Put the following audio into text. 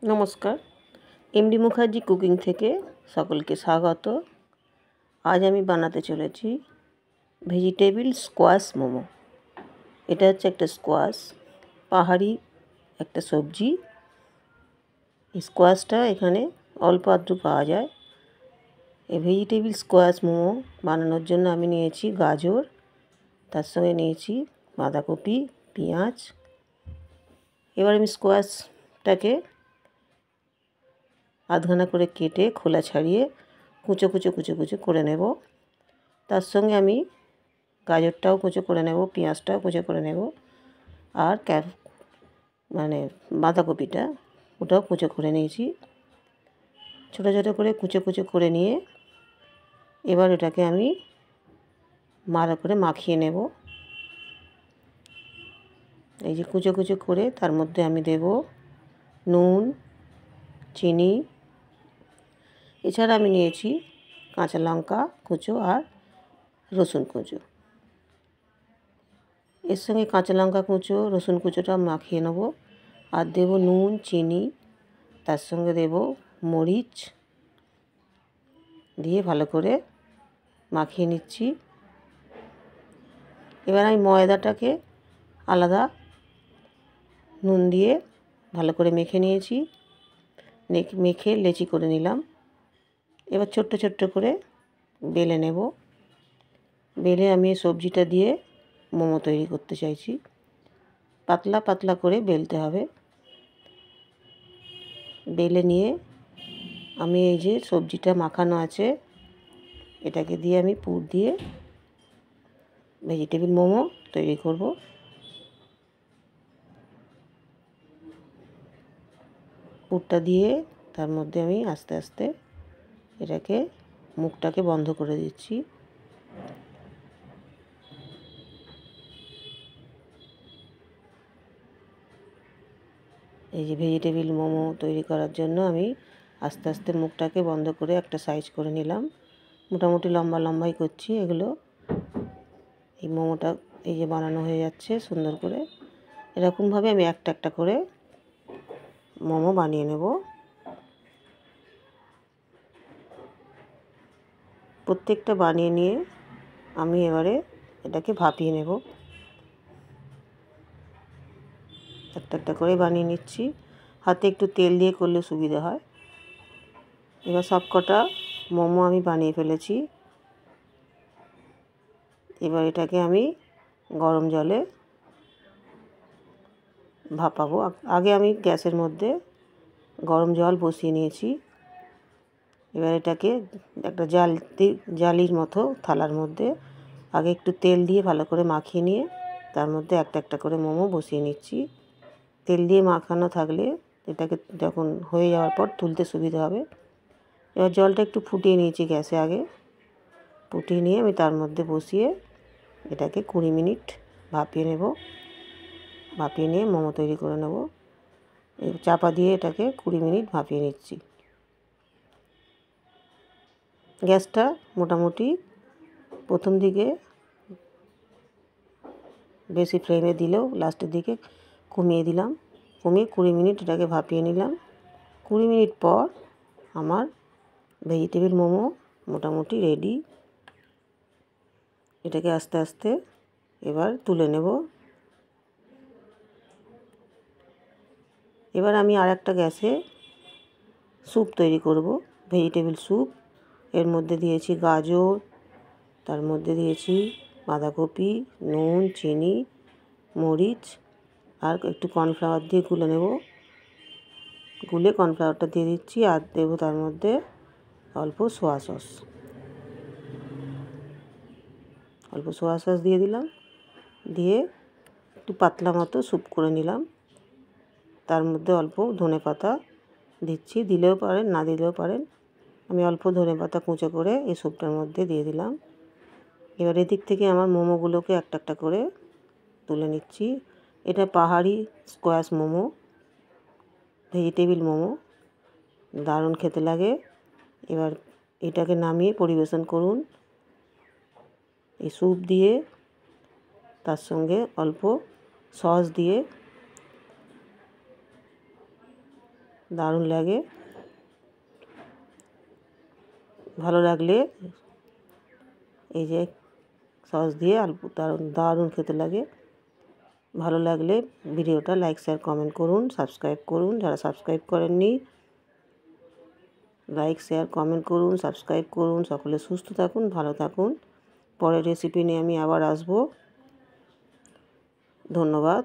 নমস্কার, MD Mukherjee cooking থেকে সকলকে স্বাগত। আজ আমি বানাতে চলেছি ভেজিটেবিল স্কোয়াশ মোমো। এটা হচ্ছে একটা স্কোয়াশ, পাহাড়ি একটা সবজি। এই স্কোয়াশটা এখানে অল্প আধটু পাওয়া যায়। এই ভেজিটেবিল স্কোয়াশ মোমো বানানোর জন্য আমি নিয়েছি গাজর, তার সঙ্গে নিয়েছি বাঁধাকপি, পেঁয়াজ। এবার আমি স্কোয়াশটাকে আধখানা করে কেটে খোলা ছাড়িয়ে কুচো কুচো কুচো কুচো করে নেব। তার সঙ্গে আমি গাজরটাও কুচো করে নেব, পেঁয়াজটাও কুচো করে নেব, আর বাঁধাকপিটা ওটাও কুচো করে নিয়েছি। ছোটো ছোটো করে কুচো কুচো করে নিয়ে এবার এটাকে আমি ভালো করে মাখিয়ে নেব। এই যে কুচো কুচো করে তার মধ্যে আমি দেব নুন, চিনি, এছাড়া আমি নিয়েছি কাঁচা লঙ্কা কুচো আর রসুন কুচো। এর সঙ্গে কাঁচা লঙ্কা কুচো, রসুন কুচোটা মাখিয়ে নেব। আর দেব নুন, চিনি, তার সঙ্গে দেব মরিচ, দিয়ে ভালো করে মাখিয়ে নিচ্ছি। এবার আমি ময়দাটাকে আলাদা নুন দিয়ে ভালো করে মেখে নিয়েছি, মেখে লেচি করে নিলাম। এবার ছোট্ট ছোট্ট করে বেলে নেব। বেলে আমি সবজিটা দিয়ে মোমো তৈরি করতে চাইছি। পাতলা পাতলা করে বেলতে হবে। বেলে নিয়ে আমি এই যে সবজিটা মাখানো আছে এটাকে দিয়ে আমি পুর দিয়ে ভেজিটেবিল মোমো তৈরি করব। পুরটা দিয়ে তার মধ্যে আমি আস্তে আস্তে এটাকে মুখটাকে বন্ধ করে দিচ্ছি। এই যে ভেজিটেবিল মোমো তৈরি করার জন্য আমি আস্তে আস্তে মুখটাকে বন্ধ করে একটা সাইজ করে নিলাম। মোটামুটি লম্বা লম্বাই করছি এগুলো। এই মোমোটা এই যে বানানো হয়ে যাচ্ছে সুন্দর করে। এরকমভাবে আমি একটা একটা করে মোমো বানিয়ে নেব। প্রত্যেকটা বানিয়ে নিয়ে আমি এবারে এটাকে ভাপিয়ে নেব। একটা একটা করে বানিয়ে নিচ্ছি। হাতে একটু তেল দিয়ে করলে সুবিধা হয়। এবার সব কটা মোমো আমি বানিয়ে ফেলেছি। এবার এটাকে আমি গরম জলে ভাপাবো। আগে আমি গ্যাসের মধ্যে গরম জল বসিয়ে নিয়েছি। এবার এটাকে একটা জালির মতো থালার মধ্যে আগে একটু তেল দিয়ে ভালো করে মাখিয়ে নিয়ে তার মধ্যে একটা একটা করে মোমো বসিয়ে নিচ্ছি। তেল দিয়ে মাখানো থাকলে এটাকে যখন হয়ে যাওয়ার পর তুলতে সুবিধা হবে। এবার জলটা একটু ফুটিয়ে নিয়েছি গ্যাসে আগে। ফুটিয়ে নিয়ে আমি তার মধ্যে বসিয়ে এটাকে 20 মিনিট ভাপিয়ে নেব। ভাপিয়ে নিয়ে মোমো তৈরি করে নেব। চাপা দিয়ে এটাকে 20 মিনিট ভাপিয়ে নিচ্ছি। গ্যাসটা মোটামুটি প্রথম দিকে বেশি ফ্লেমে দিলেও লাস্টের দিকে কমিয়ে দিলাম। কমিয়ে 20 মিনিট এটাকে ভাপিয়ে নিলাম। 20 মিনিট পর আমার ভেজিটেবিল মোমো মোটামুটি রেডি। এটাকে আস্তে আস্তে এবার তুলে নেব। এবার আমি আরেকটা গ্যাসে স্যুপ তৈরি করব, ভেজিটেবিল স্যুপ। এর মধ্যে দিয়েছি গাজর, তার মধ্যে দিয়েছি বাঁধাকপি, নুন, চিনি, মরিচ আর একটু কর্নফ্লাওয়ার দিয়ে গুলে নেব। গুলে কর্নফ্লাওয়ারটা দিয়ে দিচ্ছি আর দেবো তার মধ্যে অল্প সোয়া সস। অল্প সোয়া সস দিয়ে দিলাম, দিয়ে একটু পাতলা মতো স্যুপ করে নিলাম। তার মধ্যে অল্প ধনেপাতা দিচ্ছি, দিলেও পারেন না দিলেও পারেন। আমি অল্প ধনেপাতা কুচো করে এই স্যুপটার মধ্যে দিয়ে দিলাম। এবার এদিক থেকে আমার মোমোগুলোকে একটা একটা করে তুলে নিচ্ছি। এটা পাহাড়ি স্কোয়াশ মোমো, ভেজিটেবিল মোমো, দারুণ খেতে লাগে। এবার এটাকে নামিয়ে পরিবেশন করুন এই স্যুপ দিয়ে, তার সঙ্গে অল্প সস দিয়ে। দারুণ লাগে। ভালো লাগলে এই যে সস দিয়ে আলু দারুণ দারুণ খেতে লাগে। ভালো লাগলে ভিডিওটা লাইক শেয়ার কমেন্ট করুন, সাবস্ক্রাইব করুন যারা সাবস্ক্রাইব করেননি। লাইক শেয়ার কমেন্ট করুন, সাবস্ক্রাইব করুন। সকলে সুস্থ থাকুন, ভালো থাকুন। পরের রেসিপি নিয়ে আমি আবার আসবো। ধন্যবাদ।